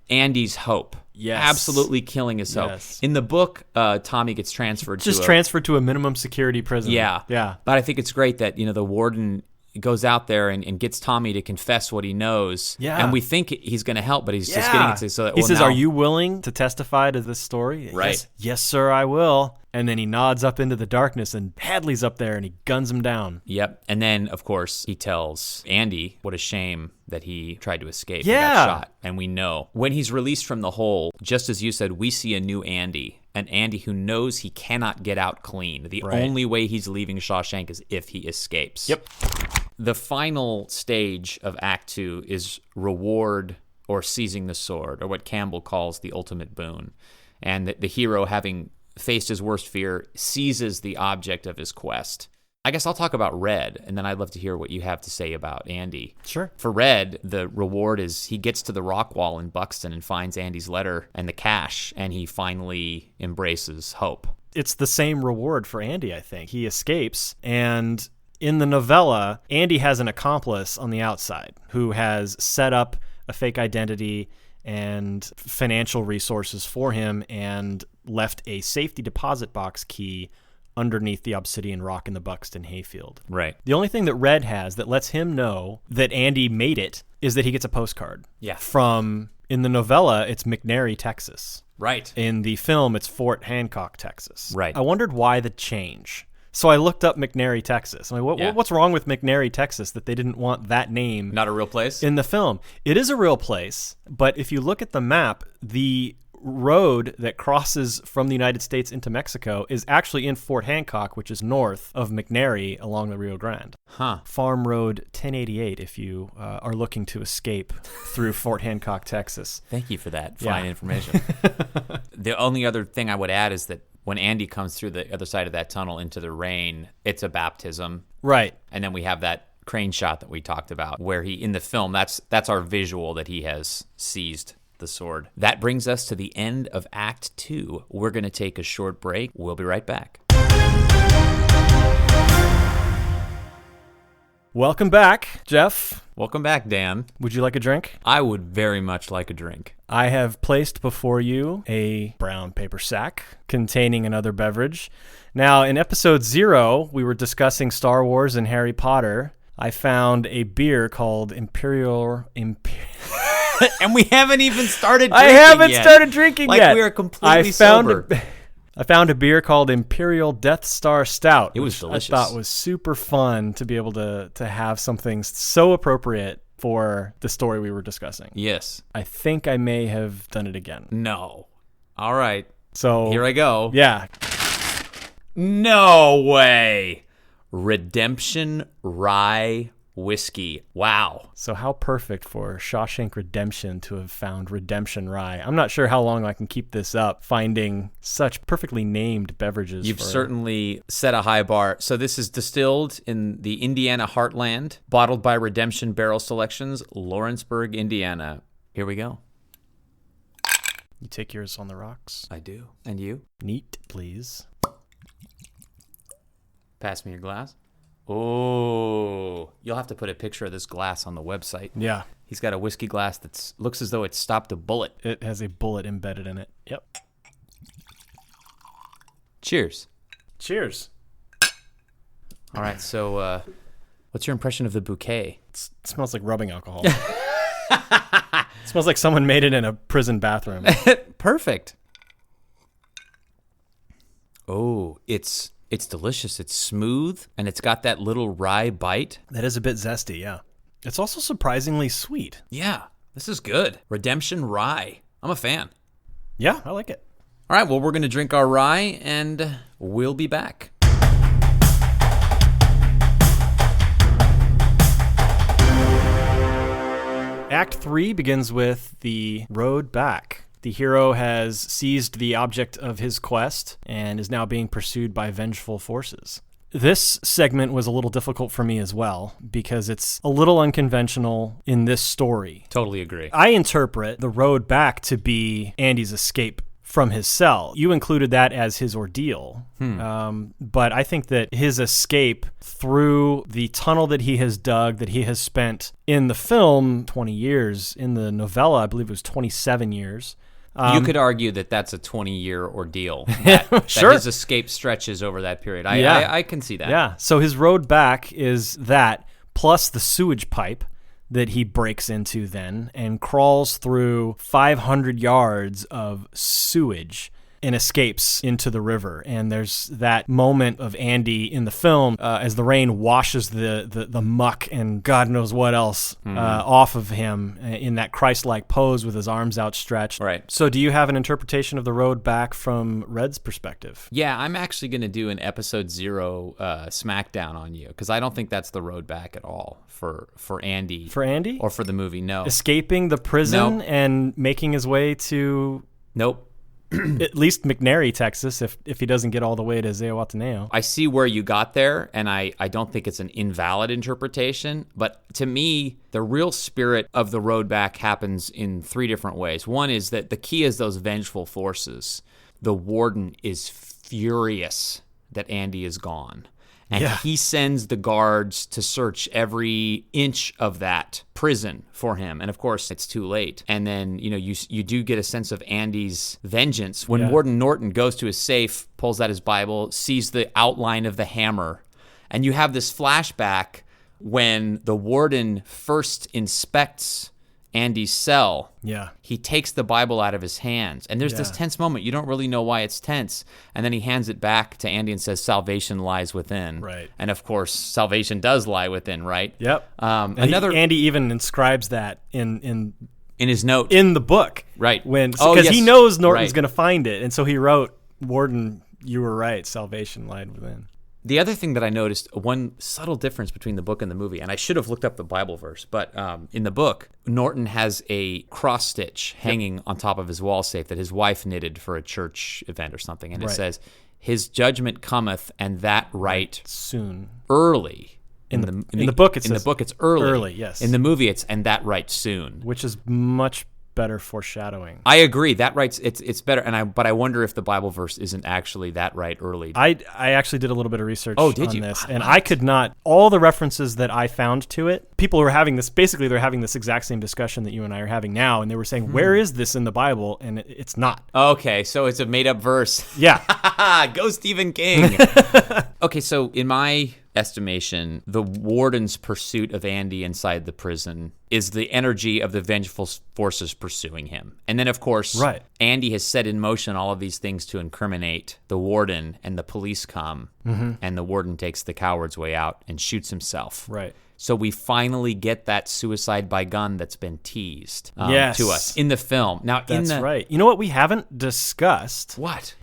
Andy's hope. Yes. Absolutely killing his hope. Yes. In the book, Tommy gets transferred transferred to a minimum security prison. Yeah. But I think it's great that, the warden goes out there and gets Tommy to confess what he knows. Yeah. And we think he's going to help, but he's just getting it so that he says, "Are you willing to testify to this story?" Right. Yes, sir, I will. And then he nods up into the darkness, and Hadley's up there, and he guns him down. Yep. And then, of course, he tells Andy what a shame that he tried to escape. Yeah. He got shot. And we know. When he's released from the hole, just as you said, we see a new Andy. An Andy who knows he cannot get out clean. The only way he's leaving Shawshank is if he escapes. Yep. The final stage of Act 2 is reward or seizing the sword, or what Campbell calls the ultimate boon. And the hero, having faced his worst fear, seizes the object of his quest. I guess I'll talk about Red, and then I'd love to hear what you have to say about Andy. Sure. For Red, the reward is he gets to the rock wall in Buxton and finds Andy's letter and the cache, and he finally embraces hope. It's the same reward for Andy, I think. He escapes, and in the novella, Andy has an accomplice on the outside who has set up a fake identity and financial resources for him and left a safety deposit box key underneath the obsidian rock in the Buxton hayfield. Right. The only thing that Red has that lets him know that Andy made it is that he gets a postcard. Yeah. From, in the novella, it's McNairy, Texas. Right. In the film, it's Fort Hancock, Texas. Right. I wondered why the change. So I looked up McNairy, Texas. I'm like, what's wrong with McNairy, Texas, that they didn't want that name? Not a real place? In the film. It is a real place, but if you look at the map, the road that crosses from the United States into Mexico is actually in Fort Hancock, which is north of McNairy along the Rio Grande. Huh. Farm Road 1088 if you are looking to escape through Fort Hancock, Texas. Thank you for that fine information. The only other thing I would add is that when Andy comes through the other side of that tunnel into the rain, it's a baptism. Right. And then we have that crane shot that we talked about where he, in the film, that's our visual that he has seized the sword. That brings us to the end of Act 2. We're going to take a short break. We'll be right back. Welcome back, Jeff. Welcome back, Dan. Would you like a drink? I would very much like a drink. I have placed before you a brown paper sack containing another beverage. Now, in episode 0, we were discussing Star Wars and Harry Potter. I found a beer called Imperial... And we haven't even started drinking I haven't yet. started drinking like yet. We are completely sober. I found a beer called Imperial Death Star Stout. It was delicious. I thought was super fun to be able to have something so appropriate for the story we were discussing. Yes. I think I may have done it again. No. All right. So here I go. Yeah. No way. Redemption Rye Whiskey. Wow. So how perfect for Shawshank Redemption to have found Redemption Rye. I'm not sure how long I can keep this up, finding such perfectly named beverages. You've certainly set a high bar. So this is distilled in the Indiana heartland, bottled by Redemption Barrel Selections, Lawrenceburg, Indiana. Here we go. You take yours on the rocks? I do. And you? Neat, please. Pass me your glass. Oh, you'll have to put a picture of this glass on the website. Yeah. He's got a whiskey glass that looks as though it stopped a bullet. It has a bullet embedded in it. Yep. Cheers. Cheers. All right, so what's your impression of the bouquet? It smells like rubbing alcohol. It smells like someone made it in a prison bathroom. Perfect. Oh, it's delicious. It's smooth, and it's got that little rye bite. That is a bit zesty, yeah. It's also surprisingly sweet. Yeah, this is good. Redemption Rye. I'm a fan. Yeah, I like it. All right, well, we're going to drink our rye, and we'll be back. Act 3 begins with the road back. The hero has seized the object of his quest and is now being pursued by vengeful forces. This segment was a little difficult for me as well because it's a little unconventional in this story. Totally agree. I interpret the road back to be Andy's escape from his cell. You included that as his ordeal. But I think that his escape through the tunnel that he has dug, that he has spent in the film 20 years, in the novella, I believe it was 27 years. You could argue that that's a 20-year ordeal. That Sure. his escape stretches over that period. I can see that. Yeah. So his road back is that, plus the sewage pipe that he breaks into then and crawls through 500 yards of sewage and escapes into the river. And there's that moment of Andy in the film as the rain washes the muck and God knows what else off of him in that Christ-like pose with his arms outstretched. Right. So do you have an interpretation of the road back from Red's perspective? Yeah, I'm actually going to do an episode 0 smackdown on you, because I don't think that's the road back at all for Andy. For Andy? Or for the movie, no. Escaping the prison Nope. and making his way to... Nope. at least McNairy, Texas, if he doesn't get all the way to Zihuatanejo. I see where you got there, and I don't think it's an invalid interpretation. But to me, the real spirit of the road back happens in 3 different ways. One is that the key is those vengeful forces. The warden is furious that Andy is gone. And he sends the guards to search every inch of that prison for him. And of course, it's too late. And then, you do get a sense of Andy's vengeance when Warden Norton goes to his safe, pulls out his Bible, sees the outline of the hammer. And you have this flashback when the warden first inspects Andy's cell. Yeah. He takes the Bible out of his hands. And there's this tense moment. You don't really know why it's tense. And then he hands it back to Andy and says, salvation lies within. Right. And of course, salvation does lie within, right? Yep. Andy even inscribes that in his note. In the book. Right. Because he knows Norton's going to find it. And so he wrote, Warden, you were right. Salvation lied within. The other thing that I noticed, one subtle difference between the book and the movie, and I should have looked up the Bible verse, but in the book, Norton has a cross stitch hanging on top of his wall safe that his wife knitted for a church event or something, and it says, "His judgment cometh, and that right soon, early." In the book, it's early. Early, yes. In the movie, it's "and that right soon," which is much better foreshadowing. I agree. That right's it's better, but I wonder if the Bible verse isn't actually that right early. I actually did a little bit of research on this, and I could not, all the references that I found to it, people were having this, basically they're having this exact same discussion that you and I are having now, and they were saying, where is this in the Bible? And it's not. Okay, so it's a made-up verse. Yeah. Go Stephen King. Okay, so in my estimation, the warden's pursuit of Andy inside the prison is the energy of the vengeful forces pursuing him. And then, of course, Andy has set in motion all of these things to incriminate the warden, and the police come, and the warden takes the coward's way out and shoots himself. Right. So we finally get that suicide by gun that's been teased to us in the film. Now, that's right. You know what we haven't discussed? What?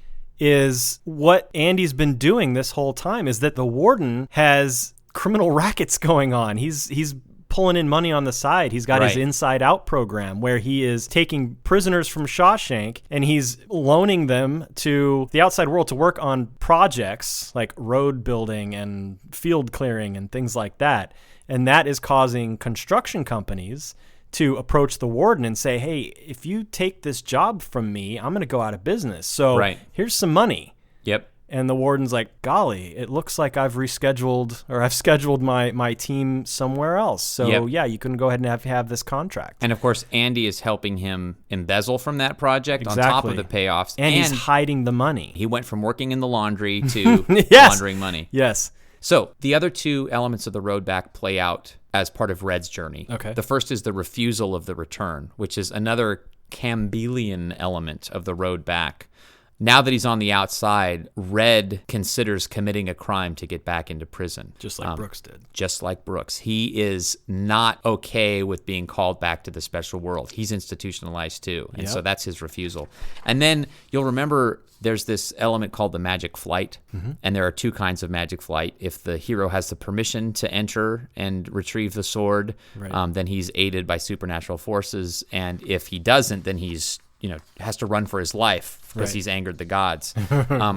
Is what Andy's been doing this whole time is that the warden has criminal rackets going on. He's pulling in money on the side. He's got his Inside Out program where he is taking prisoners from Shawshank and he's loaning them to the outside world to work on projects like road building and field clearing and things like that. And that is causing construction companies to approach the warden and say, hey, if you take this job from me, I'm going to go out of business. So here's some money. Yep. And the warden's like, golly, it looks like I've scheduled my team somewhere else. So you can go ahead and have this contract. And of course, Andy is helping him embezzle from that project on top of the payoffs. And he's hiding the money. He went from working in the laundry to laundering money. Yes. So the other 2 elements of the road back play out as part of Red's journey. Okay. The first is the refusal of the return, which is another Campbellian element of the road back. Now that he's on the outside, Red considers committing a crime to get back into prison. Just like Brooks did. Just like Brooks. He is not okay with being called back to the special world. He's institutionalized too. And so that's his refusal. And then you'll remember there's this element called the magic flight. And there are 2 kinds of magic flight. If the hero has the permission to enter and retrieve the sword, then he's aided by supernatural forces. And if he doesn't, then he's has to run for his life because he's angered the gods.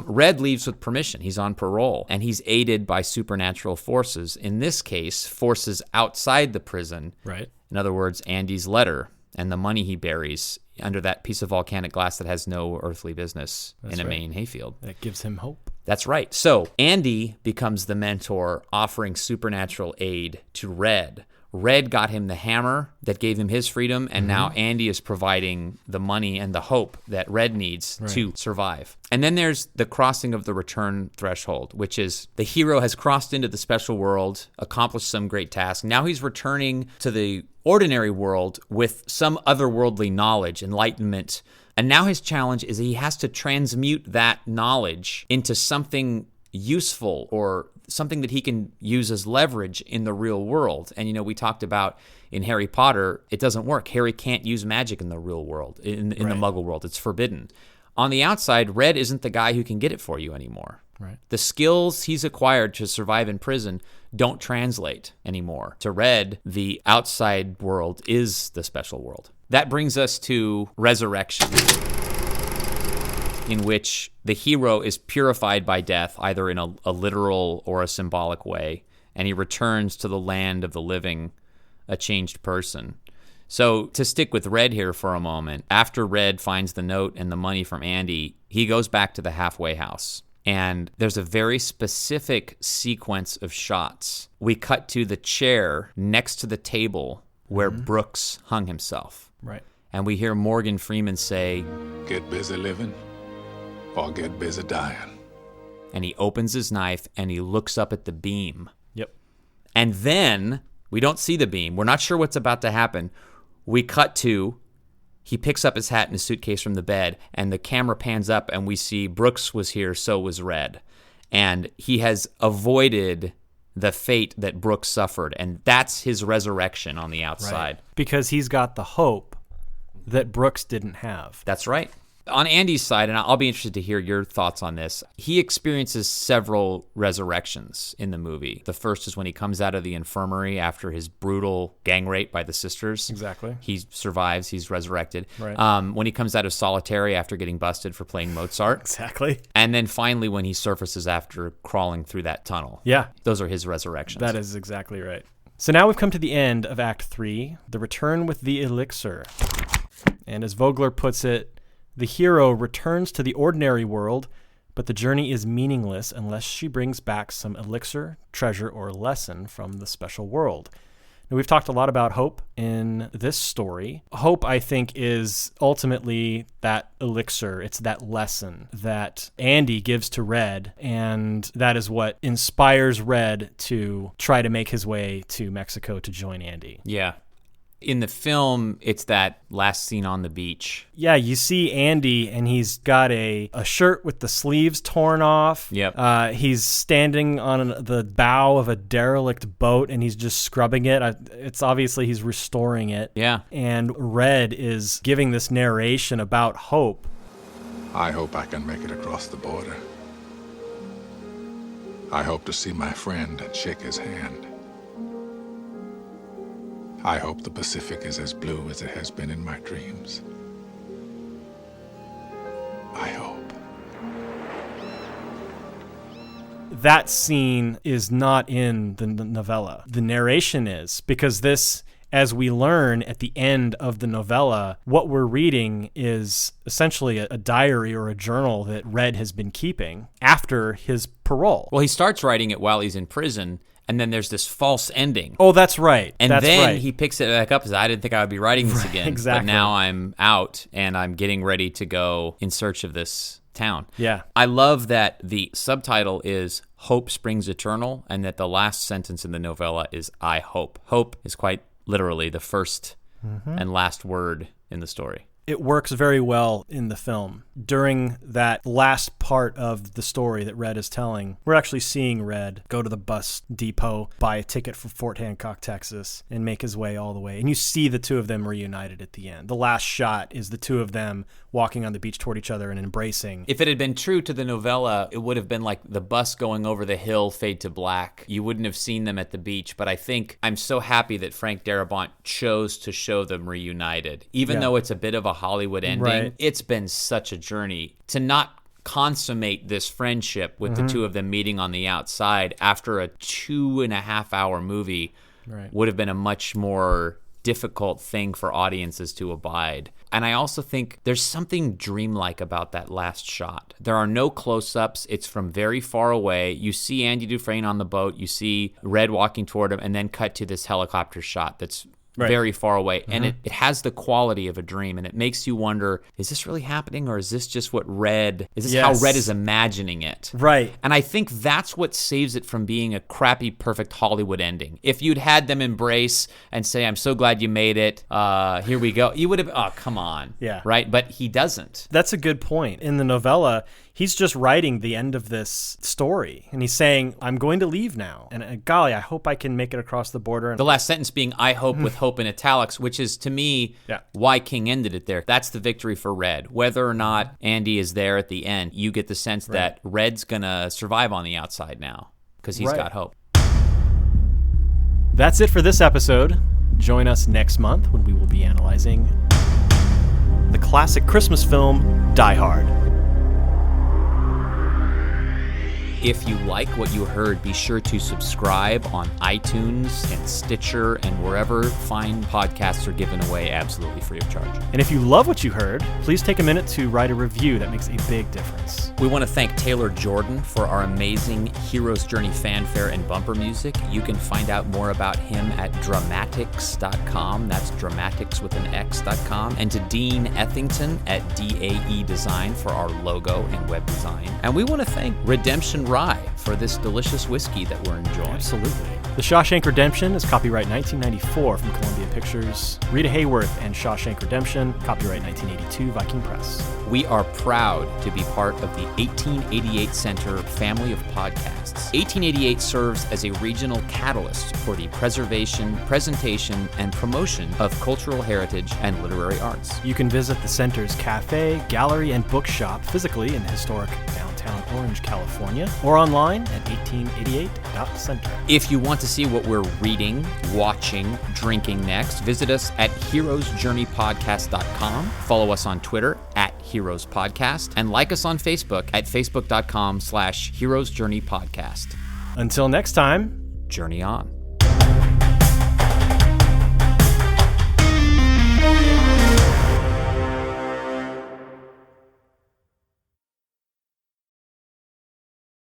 Red leaves with permission. He's on parole, and he's aided by supernatural forces. In this case, forces outside the prison. Right. In other words, Andy's letter and the money he buries under that piece of volcanic glass that has no earthly business in a Maine hayfield. That gives him hope. That's right. So Andy becomes the mentor offering supernatural aid to Red. Red got him the hammer that gave him his freedom, and now Andy is providing the money and the hope that Red needs to survive. And then there's the crossing of the return threshold, which is the hero has crossed into the special world, accomplished some great task. Now he's returning to the ordinary world with some otherworldly knowledge, enlightenment. And now his challenge is he has to transmute that knowledge into something useful or something that he can use as leverage in the real world. And, we talked about in Harry Potter, it doesn't work. Harry can't use magic in the real world, in the Muggle world. It's forbidden. On the outside, Red isn't the guy who can get it for you anymore. Right. The skills he's acquired to survive in prison don't translate anymore. To Red, the outside world is the special world. That brings us to Resurrection, in which the hero is purified by death, either in a literal or a symbolic way, and he returns to the land of the living, a changed person. So to stick with Red here for a moment, after Red finds the note and the money from Andy, he goes back to the halfway house. And there's a very specific sequence of shots. We cut to the chair next to the table where Brooks hung himself. Right. And we hear Morgan Freeman say, "Get busy living or get busy dying." And he opens his knife and he looks up at the beam. Yep. And then we don't see the beam. We're not sure what's about to happen. We cut to, he picks up his hat and his suitcase from the bed, and the camera pans up and we see Brooks was here, so was Red. And he has avoided the fate that Brooks suffered, and that's his resurrection on the outside. Right. Because he's got the hope that Brooks didn't have. That's right. On Andy's side, and I'll be interested to hear your thoughts on this, he experiences several resurrections in the movie. The first is when he comes out of the infirmary after his brutal gang rape by the sisters. Exactly. He survives. He's resurrected. Right. When he comes out of solitary after getting busted for playing Mozart. Exactly. And then finally when he surfaces after crawling through that tunnel. Yeah. Those are his resurrections. That is exactly right. So now we've come to the end of Act 3, the return with the elixir. And as Vogler puts it, the hero returns to the ordinary world, but the journey is meaningless unless she brings back some elixir, treasure, or lesson from the special world. Now, we've talked a lot about hope in this story. Hope, I think, is ultimately that elixir. It's that lesson that Andy gives to Red, and that is what inspires Red to try to make his way to Mexico to join Andy. Yeah. In the film, it's that last scene on the beach. Yeah, you see Andy, and he's got a shirt with the sleeves torn off. Yep. He's standing on the bow of a derelict boat, and he's just scrubbing it. It's obviously he's restoring it. Yeah. And Red is giving this narration about hope. I hope I can make it across the border. I hope to see my friend and shake his hand. I hope the Pacific is as blue as it has been in my dreams. I hope. That scene is not in the novella. The narration is, because this, as we learn at the end of the novella, what we're reading is essentially a diary or a journal that Red has been keeping after his parole. Well, he starts writing it while he's in prison, and then there's this false ending. Oh, that's right. And that's then right. he picks it back up and says, I didn't think I would be writing this again. Exactly. But now I'm out, and I'm getting ready to go in search of this town. Yeah. I love that the subtitle is Hope Springs Eternal, and that the last sentence in the novella is I hope. Hope is quite literally the first and last word in the story. It works very well in the film. During that last part of the story that Red is telling, we're actually seeing Red go to the bus depot, buy a ticket for Fort Hancock, Texas, and make his way all the way. And you see the two of them reunited at the end. The last shot is the two of them walking on the beach toward each other and embracing. If it had been true to the novella, it would have been like the bus going over the hill, fade to black. You wouldn't have seen them at the beach. But I think I'm so happy that Frank Darabont chose to show them reunited. Even though it's a bit of a Hollywood ending, Right. It's been such a journey to not consummate this friendship with the two of them meeting on the outside after a 2.5 hour movie. Right. Would have been a much more difficult thing for audiences to abide. And I also think there's something dreamlike about that last shot. There are no close-ups. It's from very far away. You see Andy Dufresne on the boat. You see Red walking toward him, and then cut to this helicopter shot that's very far away. And it has the quality of a dream, and it makes you wonder, is this really happening, or is this just how Red is imagining it? Right. And I think that's what saves it from being a crappy, perfect Hollywood ending. If you'd had them embrace and say, I'm so glad you made it, here we go, you would have, oh, come on. Yeah. Right? But he doesn't. That's a good point. In the novella, he's just writing the end of this story, and he's saying, I'm going to leave now. And golly, I hope I can make it across the border. The last sentence being, I hope, with hope in italics, which is, to me, why King ended it there. That's the victory for Red. Whether or not Andy is there at the end, you get the sense that Red's going to survive on the outside now because he's got hope. That's it for this episode. Join us next month when we will be analyzing the classic Christmas film, Die Hard. If you like what you heard, be sure to subscribe on iTunes and Stitcher and wherever fine podcasts are given away absolutely free of charge. And if you love what you heard, please take a minute to write a review. That makes a big difference. We want to thank Taylor Jordan for our amazing Hero's Journey fanfare and bumper music. You can find out more about him at dramatics.com. That's dramatics with an X.com. And to Dean Ethington at DAE Design for our logo and web design. And we want to thank Redemption Rye for this delicious whiskey that we're enjoying. Absolutely. The Shawshank Redemption is copyright 1994 from Columbia Pictures. Rita Haworth and Shawshank Redemption, copyright 1982, Viking Press. We are proud to be part of the 1888 Center family of podcasts. 1888 serves as a regional catalyst for the preservation, presentation, and promotion of cultural heritage and literary arts. You can visit the Center's cafe, gallery, and bookshop physically in historic downtown Orange, California, or online at 1888.center. If you want to see what we're reading, watching, drinking next, visit us at heroesjourneypodcast.com. Follow us on Twitter at Heroes Podcast, and like us on Facebook at facebook.com/Heroes Journey Podcast. Until next time, journey on.